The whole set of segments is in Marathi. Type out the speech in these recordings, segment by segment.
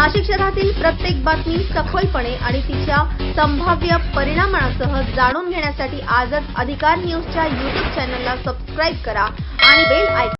नाशिक शहरातील प्रत्येक बातमी सखोलपणे आणि तिच्या संभाव्य परिणामांसह जाणून घेण्यासाठी आजच अधिकार न्यूजच्या YouTube चॅनलला सबस्क्राइब करा आणि बेल आयकॉन।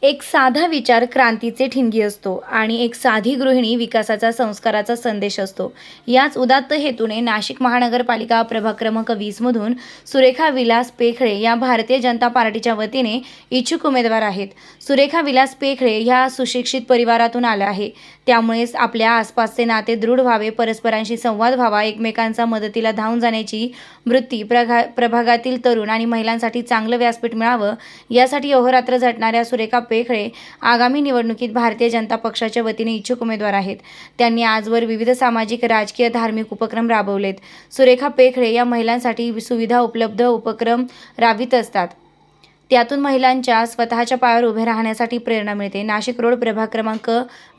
एक साधा विचार क्रांतीचे ठिणगी असतो आणि एक साधी गृहिणी विकासाचा संस्काराचा संदेश असतो। याच उदात्त हेतूने नाशिक महानगरपालिका प्रभाग क्रमांक 20 मधून सुरेखा विलास पेखळे या भारतीय जनता पार्टीच्या वतीने इच्छुक उमेदवार आहेत। सुरेखा विलास पेखळे ह्या सुशिक्षित परिवारातून आल्या आहे, त्यामुळेच आपल्या आसपासचे नाते दृढ व्हावे, परस्परांशी संवाद व्हावा, एकमेकांचा मदतीला धावून जाण्याची वृत्ती प्रभागातील तरुण आणि महिलांसाठी चांगलं व्यासपीठ मिळावं, यासाठी अहोरात्र झटणाऱ्या सुरेखा पेखळे आगामी निवडणुकीत भारतीय जनता पक्षाच्या वतीने इच्छुक उमेदवार आहेत। त्यांनी आजवर विविध सामाजिक, राजकीय, धार्मिक उपक्रम राबवलेत। सुरेखा पेखळे या महिलांसाठी सुविधा उपलब्ध उपक्रम राबवित असतात, त्यातून महिलांच्या स्वतःच्या पायावर उभे राहण्यासाठी प्रेरणा मिळते। नाशिक रोड प्रभाग क्रमांक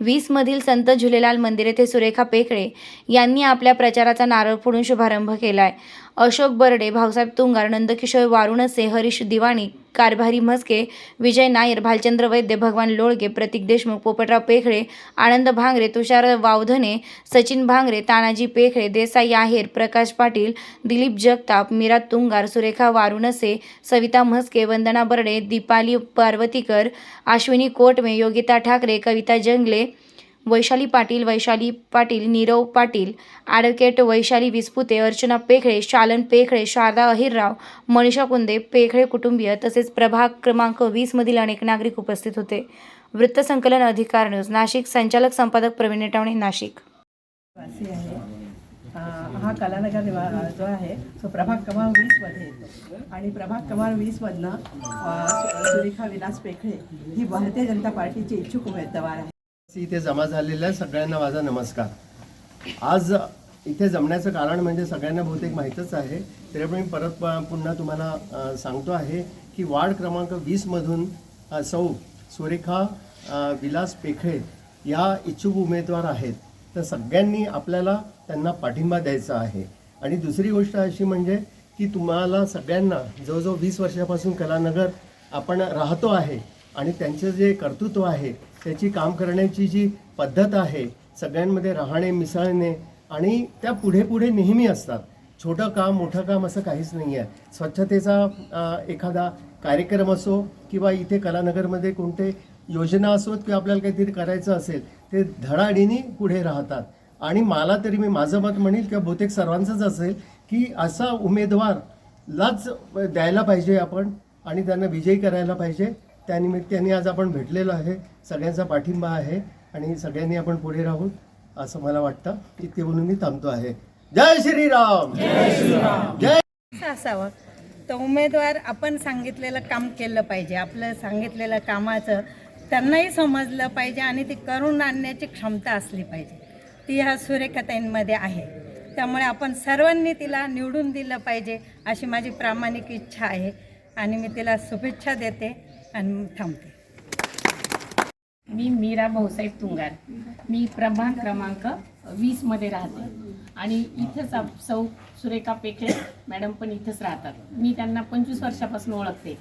20 मधील संत झुलेलाल मंदिर येथे सुरेखा पेखळे यांनी आपल्या प्रचाराचा नारळ फोडून शुभारंभ केलाय। अशोक बर्डे, भाऊसाहेब तुंगार, नंदकिशोर वारुणसे, हरीश दिवाणी, कारभारी म्हस्के, विजय नायर, भालचंद्र वैद्य, भगवान लोळगे, प्रतीक देशमुख, पोपटराव पेखळे, आनंद भांगरे, तुषार वावधने, सचिन भांगरे, तानाजी पेखळे, देसाई आहेर, प्रकाश पाटील, दिलीप जगताप, मीरा तुंगार, सुरेखा वारुणसे, सविता म्हस्के, वंदना बर्डे, दीपाली पार्वतीकर, अश्विनी कोटमे, योगिता ठाकरे, कविता जंगले, वैशाली पाटील, नीरव पाटील, ॲडव्होकेट वैशाली विस्पुते, अर्चना पेखळे, शालन पेखळे, शारदा अहिरराव, मनीषा कुंदे, पेखळे कुटुंबीय तसेच प्रभाग क्रमांक 20 मधील अनेक नागरिक उपस्थित होते। वृत्तसंकलन अधिकार न्यूज नाशिक, संचालक संपादक प्रवीण नेटावणे, नाशिक। हा कलानगर जो आहे तो प्रभाग क्रमांक 20 मध्ये येतो आणि प्रभाग क्रमांक 20 मधनं सुरेखा विलास पेखळे ही भारतीय जनता पार्टीची इच्छुक उमेदवार आहे। इथे जमा झालेल्या सगळ्यांना माझा नमस्कार। आज इथे जमण्याचं कारण म्हणजे सगळ्यांना बहुतेक माहीतच आहे, तरी पण मी परत पुन्हा तुम्हाला सांगतो आहे की वार्ड क्रमांक 20 मधून सौ सुरेखा विलास पेखळे या इच्छुक उमेदवार आहेत। तर सगळ्यांनी आपल्याला त्यांना पाठिंबा द्यायचा आहे। आणि दुसरी गोष्ट अशी म्हणजे की तुम्हाला सगळ्यांना जवळजवळ 20 वर्षापासून कलानगर आपण राहतो आहे आणि त्यांचं जे कर्तृत्व आहे, त्याची काम करण्याची जी पद्धत आहे, सगळ्यांमध्ये राहणे मिसळणे आणि त्या पुढे पुढे नेहमी असतात। छोटं काम मोठं काम असं काहीच नाही आहे। स्वच्छतेचा एखादा कार्यक्रम असो किंवा इथे कलानगरमध्ये कोणते योजना असोत किंवा आपल्याला काहीतरी करायचं असेल, ते धडाडीने पुढे राहतात। आणि मला तरी मी माझं मत म्हणेल किंवा बहुतेक सर्वांचंच असेल की असा उमेदवारलाच द्यायला पाहिजे आपण आणि त्यांना विजयी करायला पाहिजे। त्यानिमित्ताने आज आपण भेटलेलो आहे, सगळ्यांचा पाठिंबा आहे आणि सगळ्यांनी आपण पुढे राहू असं मला वाटतं। इतके बोलून मी थांबतो आहे। जय श्रीराम, जय श्रीराम, जय। असावं तर उमेदवार आपण सांगितलेलं काम केलं पाहिजे, आपलं सांगितलेलं कामाचं त्यांनाही समजलं पाहिजे आणि ती करून आणण्याची क्षमता असली पाहिजे। ती ह्या सुरेखाताईंमध्ये आहे, त्यामुळे आपण सर्वांनी तिला निवडून दिलं पाहिजे अशी माझी प्रामाणिक इच्छा आहे आणि मी तिला शुभेच्छा देते आणि थांबते। मी मीरा भाऊसाहेब तुंगार, मी प्रभाग क्रमांक 20 मध्ये राहते आणि इथंच सौ सुरेखा पेखळे मॅडम पण इथंच राहतात। मी त्यांना 25 वर्षापासून ओळखते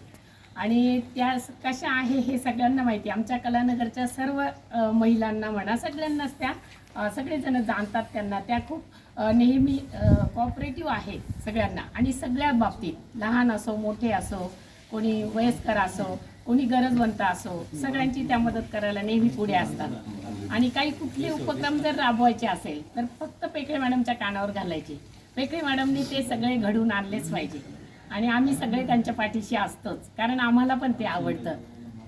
आणि त्या कशा आहे हे सगळ्यांना माहिती। आमच्या कलानगरच्या सर्व महिलांना म्हणा सगळ्यांनाच त्या सगळेजण जाणतात त्यांना। त्या खूप नेहमी कॉपरेटिव्ह आहेत सगळ्यांना आणि सगळ्या बाबतीत, लहान असो मोठे असो, कोणी वयस्कर असो, कोणी गरजवंत असो, सगळ्यांची त्या मदत करायला नेहमी पुढे असतात। आणि काही कुठले उपक्रम जर राबवायचे असेल तर फक्त पेखळे मॅडमच्या कानावर घालायचे। पेखळे मॅडमनी ते सगळे घडवून आणलेच पाहिजे आणि आम्ही सगळे त्यांच्या पाठीशी असतोच, कारण आम्हाला पण ते आवडतं।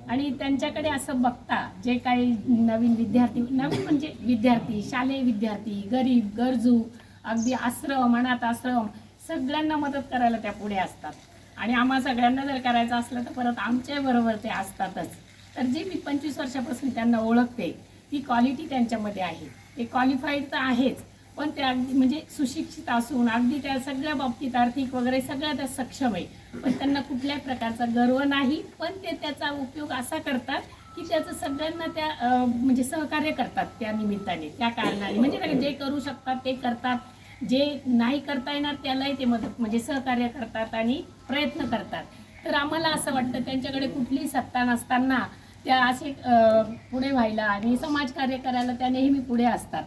आणि त्यांच्याकडे असं बघता जे काही नवीन म्हणजे विद्यार्थी, शालेय विद्यार्थी, गरीब, गरजू, अगदी आश्रम, अनाथ आश्रम, सगळ्यांना मदत करायला त्या पुढे असतात। आणि आम्हा सगळ्यांना जर करायचं असलं तर परत आमच्या बरोबर ते असतातच। तर जे मी 25 वर्षापासून त्यांना ओळखते ती क्वालिटी त्यांच्यामध्ये आहे। ते क्वालिफाईड तर आहेच, पण ते अगदी म्हणजे सुशिक्षित असून अगदी त्या सगळ्या बाबतीत आर्थिक वगैरे सगळ्या त्या सक्षम आहे, पण त्यांना कुठल्याही प्रकारचा गर्व नाही। पण ते त्याचा उपयोग असा करतात की त्याचं सगळ्यांना त्या म्हणजे सहकार्य करतात त्या निमित्ताने, त्या कारणाने म्हणजे जे करू शकतात ते करतात, जे नाही करता येणार त्यालाही ते मदत म्हणजे सहकार्य करतात आणि प्रयत्न करतात। तर आम्हाला असं वाटतं त्यांच्याकडे कुठलीही सत्ता नसताना त्या असे पुढे व्हायला आणि समाजकार्य करायला त्या नेहमी पुढे असतात.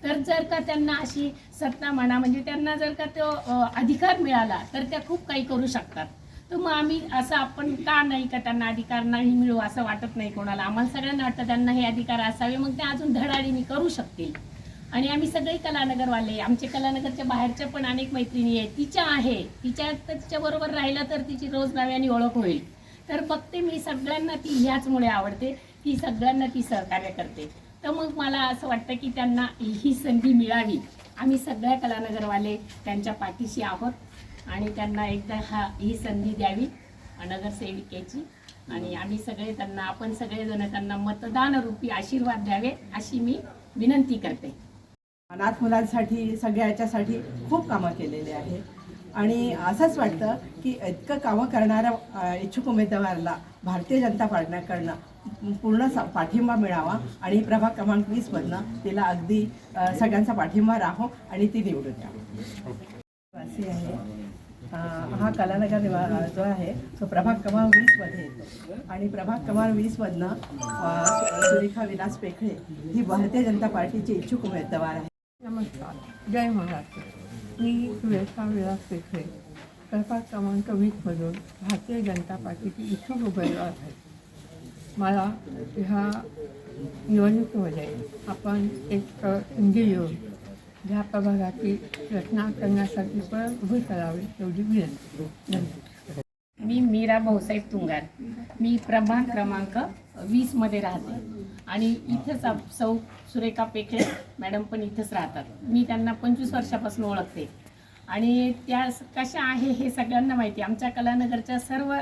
तर जर का त्यांना अशी सत्ता म्हणा म्हणजे त्यांना जर का तो अधिकार मिळाला तर त्या खूप काही करू शकतात. तर मग आम्ही असं आपण का नाही का त्यांना अधिकार नाही मिळू असं वाटत नाही कोणाला. आम्हाला सगळ्यांना वाटतं त्यांना हे अधिकार असावे, मग ते अजून धडाडीने करू शकतील. आणि आम्ही सगळे कलानगरवाले, आमचे कलानगरच्या बाहेरच्या पण अनेक मैत्रिणी आहेत, तिच्या बरोबर राहिलं तर तिची रोज नव्याने ओळख होईल. तर बघते मी सगळ्यांना ती ह्याचमुळे आवडते की सगळ्यांना ती सहकार्य करते. तर मग मला असं वाटतं की त्यांना ही संधी मिळावी. आम्ही सगळ्या कलानगरवाले त्यांच्या पाठीशी आहोत आणि त्यांना एकदा ही संधी द्यावी नगरसेविकेची. आणि आम्ही सगळे त्यांना, आपण सगळेजण त्यांना मतदानरूपी आशीर्वाद द्यावे अशी मी विनंती करते. अनाथ मुलांसाठी सगळ्या याच्यासाठी खूप कामं केलेली आहे आणि असंच वाटतं की इतकं कामं करणाऱ्या इच्छुक उमेदवाराला भारतीय जनता पार्टीकडनं पूर्ण पाठिंबा मिळावा आणि प्रभाग क्रमांक 20मधनं तिला अगदी सगळ्यांचा पाठिंबा राहो आणि ती निवडून यावं असे आहे. हा कलानगर जो आहे तो प्रभाग क्रमांक 20मध्ये येतो आणि प्रभाग क्रमांक 20मधनं सुरेखा विलास पेखळे ही भारतीय जनता पार्टीची इच्छुक उमेदवार आहे. नमस्कार, जय महाराष्ट्र. मी सुरेखा विलास पेखळे, प्रभाग क्रमांक 20मधून भारतीय जनता पार्टीची इच्छुक उमेदवार आहे. मला ह्या निवडणुकीमध्ये आपण एक संधी देऊन ह्या प्रभागाची रचना करण्यासाठी पण उभी करावी एवढी विनंती. धन्यवाद. मी मीरा भाऊसाहेब तुंगार, मी प्रभाग क्रमांक 20मध्ये राहते आणि इथंच सौ सुरेखा पेखळे मॅडम पण इथंच राहतात. मी त्यांना 25 वर्षापासून ओळखते आणि त्या कशा आहे हे सगळ्यांना माहिती. आमच्या कलानगरच्या सर्व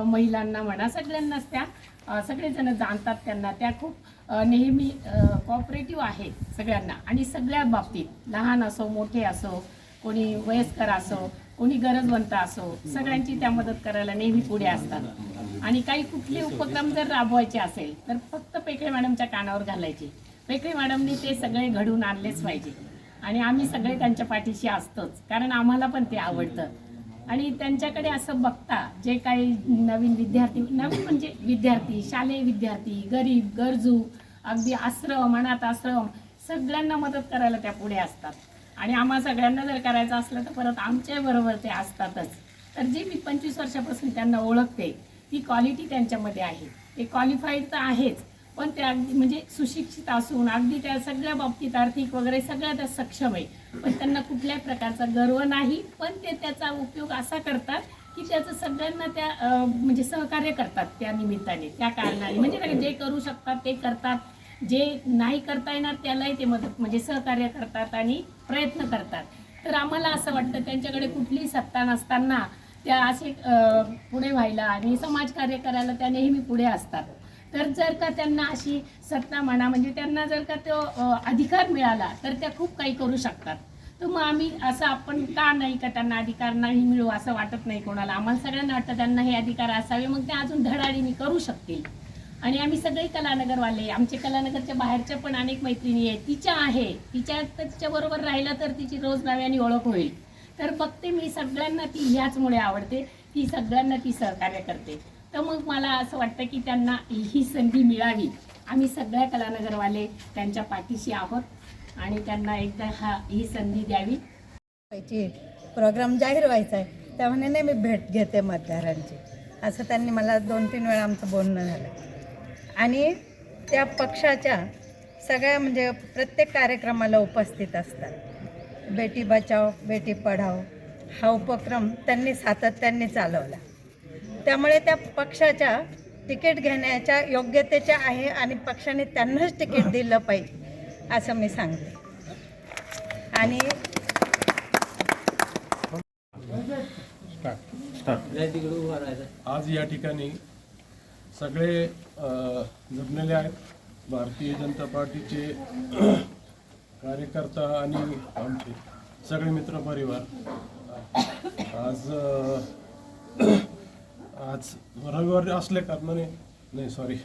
महिलांना म्हणा सगळ्यांनाच त्या सगळेजण जाणतात त्यांना. त्या खूप नेहमी कॉपरेटिव्ह आहेत सगळ्यांना आणि सगळ्या बाबतीत, लहान असो मोठे असो, कोणी वयस्कर असो, कोणी गरजवंत असो, सगळ्यांची त्या मदत करायला नेहमी पुढे असतात. आणि काही कुठले उपक्रम जर राबवायचे असेल तर फक्त पेखळे मॅडमच्या कानावर घालायचे. पेखळे मॅडमनी ते सगळे घडवून आणलेच पाहिजे आणि आम्ही सगळे त्यांच्या पाठीशी असतोच, कारण आम्हाला पण ते आवडतं. आणि त्यांच्याकडे असं बघता जे काही नवीन म्हणजे विद्यार्थी, शालेय विद्यार्थी, गरीब, गरजू, अगदी आश्रम, अनाथ आश्रम, सगळ्यांना मदत करायला त्या पुढे असतात. आणि आम्हा सगळ्यांना जर करायचं असलं तर परत आमच्याबरोबर ते असतातच. तर जे मी 25 वर्षापासून त्यांना ओळखते ती क्वालिटी त्यांच्यामध्ये आहे. ते क्वालिफाईड तर आहेच, पण ते अगदी म्हणजे सुशिक्षित असून अगदी त्या सगळ्या बाबतीत आर्थिक वगैरे सगळ्या त्या सक्षम आहे. पण त्यांना कुठल्याही प्रकारचा गर्व नाही, पण ते त्याचा उपयोग असा करतात की त्याचं सगळ्यांना त्या म्हणजे सहकार्य करतात त्या निमित्ताने, त्या कारणाने. म्हणजे जे करू शकतात ते करतात, जे नाही करता येणार त्यालाही ते मदत म्हणजे सहकार्य करतात आणि प्रयत्न करतात. तर आम्हाला असं वाटतं त्यांच्याकडे कुठलीही सत्ता नसताना त्या असे पुढे व्हायला आणि समाजकार्य करायला त्या नेहमी पुढे असतात. तर जर का त्यांना अशी सत्ता म्हणा म्हणजे त्यांना जर का तो अधिकार मिळाला तर त्या खूप काही करू शकतात. तर मग आम्ही असं आपण का नाही का त्यांना अधिकार नाही मिळू असं वाटत नाही कोणाला. आम्हाला सगळ्यांना वाटतं त्यांना हे अधिकार असावे, मग ते अजून धडाडीने करू शकतील. आणि आम्ही सगळे कलानगरवाले, आमचे कलानगरच्या बाहेरच्या पण अनेक मैत्रिणी आहेत, तिच्या बरोबर राहिलं तर तिची रोज नव्याने ओळख होईल. तर बघते मी सगळ्यांना ती ह्याचमुळे आवडते की सगळ्यांना ती सहकार्य करते. तर मग मला असं वाटतं की त्यांना ही संधी मिळावी. आम्ही सगळ्या कलानगरवाले त्यांच्या पाठीशी आहोत आणि त्यांना एकदा ही संधी द्यावी. प्रोग्राम जाहीर व्हायचा आहे त्यामुळे नाही मी भेट घेते मतदारांची, असं त्यांनी मला 2-3 वेळा आमचं बोलणं झालं. आणि त्या पक्षाच्या सगळ्या म्हणजे प्रत्येक कार्यक्रमाला उपस्थित असतात. बेटी बचाओ बेटी पढाओ हा उपक्रम त्यांनी सातत्याने चालवला. त्यामुळे त्या पक्षाच्या तिकीट घेण्याच्या योग्यतेच्या आहे आणि पक्षाने त्यांनाच तिकीट दिलं पाहिजे असं मी सांगते. आणि आज या ठिकाणी सगळे जमलेले आहेत. भारतीय जनता पार्टीचे कार्यकर्ता आणि आमचे सगळे मित्रपरिवार. आज रविवार असल्या कारणाने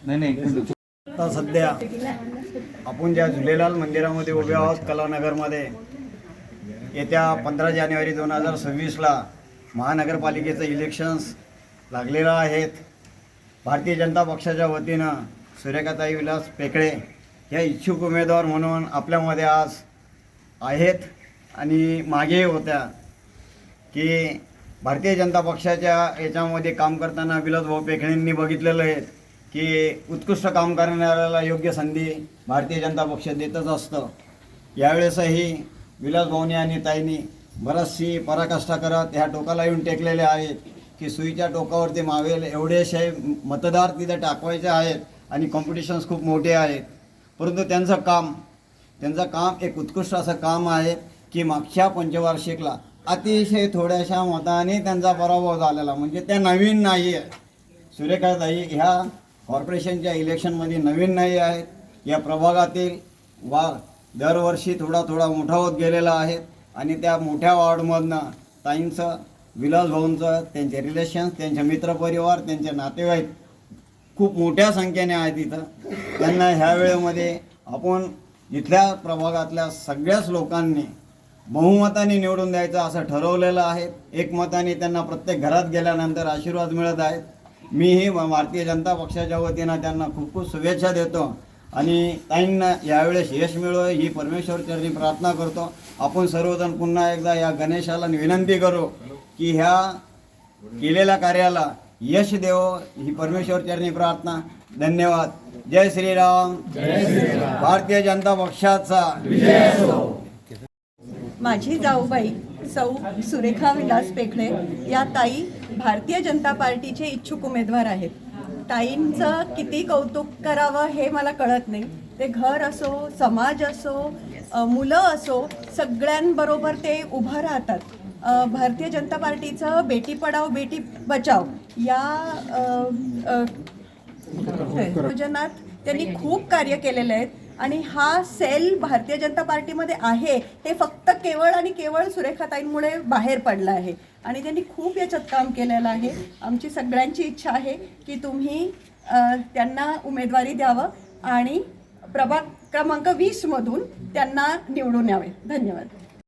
नाही आता सध्या आपण ज्या झुलेलाल मंदिरामध्ये उभे आहोत कलानगरमध्ये, येत्या 15 जानेवारी 2026ला महानगरपालिकेचं इलेक्शन्स लागलेलं आहेत. भारतीय जनता पक्षाच्या वतीनं सुरेखाताई विलास पेकळे ह्या इच्छुक उमेदवार म्हणून आपल्यामध्ये आज आहेत आणि मागे होत्या की भारतीय जनता पक्षाच्या याच्यामध्ये काम करताना विलासभाऊ पेकळेंनी बघितलेलं आहे की उत्कृष्ट काम करणाऱ्याला योग्य संधी भारतीय जनता पक्ष देतच असतं. यावेळेसही विलासभाऊनी आणि ताईंनी बराचशी पराकाष्ठा करत ह्या टोकाला येऊन टेकलेले आहेत की सुईच्या टोकावरती मावेल एवढेशे मतदार तिथे टाकवायचे आहेत आणि कॉम्पिटिशन्स खूप मोठे आहेत. परंतु त्यांचं काम एक उत्कृष्ट असं काम आहे की मागच्या पंचवार्षिकला अतिशय थोड्याशा मताने त्यांचा पराभव झालेला, म्हणजे त्या नवीन नाही आहे. सुरेखाताई ह्या कॉर्पोरेशनच्या इलेक्शनमध्ये नवीन नाही आहेत. या प्रभागातील वाढ दरवर्षी थोडा मोठा होत गेलेला आहे आणि त्या मोठ्या वार्डमधनं ताईंचं, विलासभाऊंचं, त्यांचे रिलेशन्स, त्यांचे मित्रपरिवार, त्यांचे नातेवाईक खूप मोठ्या संख्येने आहेत इथं. त्यांना ह्या वेळेमध्ये आपण इथल्या प्रभागातल्या सगळ्याच लोकांनी बहुमताने निवडून द्यायचं असं ठरवलेलं आहे. एकमताने त्यांना प्रत्येक घरात गेल्यानंतर आशीर्वाद मिळत आहेत. मीही भारतीय जनता पक्षाच्या वतीनं त्यांना खूप खूप शुभेच्छा देतो आणि ताईंना यावेळेस यश मिळो ही परमेश्वरचरणी प्रार्थना करतो. आपण सर्वजण पुन्हा एकदा या गणेशाला विनंती करू की ह्या केलेल्या कार्याला यश देवो ही परमेश्वरचरणी प्रार्थना. धन्यवाद. जय श्रीराम. भारतीय जनता पक्षाचा विजय असो. माझी जाऊबाई सौ सुरेखा विलास पेकळे या ताई भारतीय जनता पार्टीचे इच्छुक उमेदवार आहेत. ताईंचं किती कौतुक करावं हे मला कळत नाही. ते घर असो, समाज असो, मुलं असो, सगळ्यांबरोबर ते उभं राहतात. भारतीय जनता पार्टीचं बेटी पढाओ बेटी बचाओ या योजनात त्यांनी खूप कार्य केलेले आहेत आणि हा सेल भारतीय जनता पार्टीमध्ये आहे हे फक्त केवळ आणि केवळ सुरेखाताईंमुळे बाहेर पडलं आहे आणि त्यांनी खूप याच्यात काम केलेलं आहे. आमची सगळ्यांची इच्छा आहे की तुम्ही त्यांना उमेदवारी द्यावं आणि प्रभाग क्रमांक 20 मधून त्यांना निवडून यावे. धन्यवाद.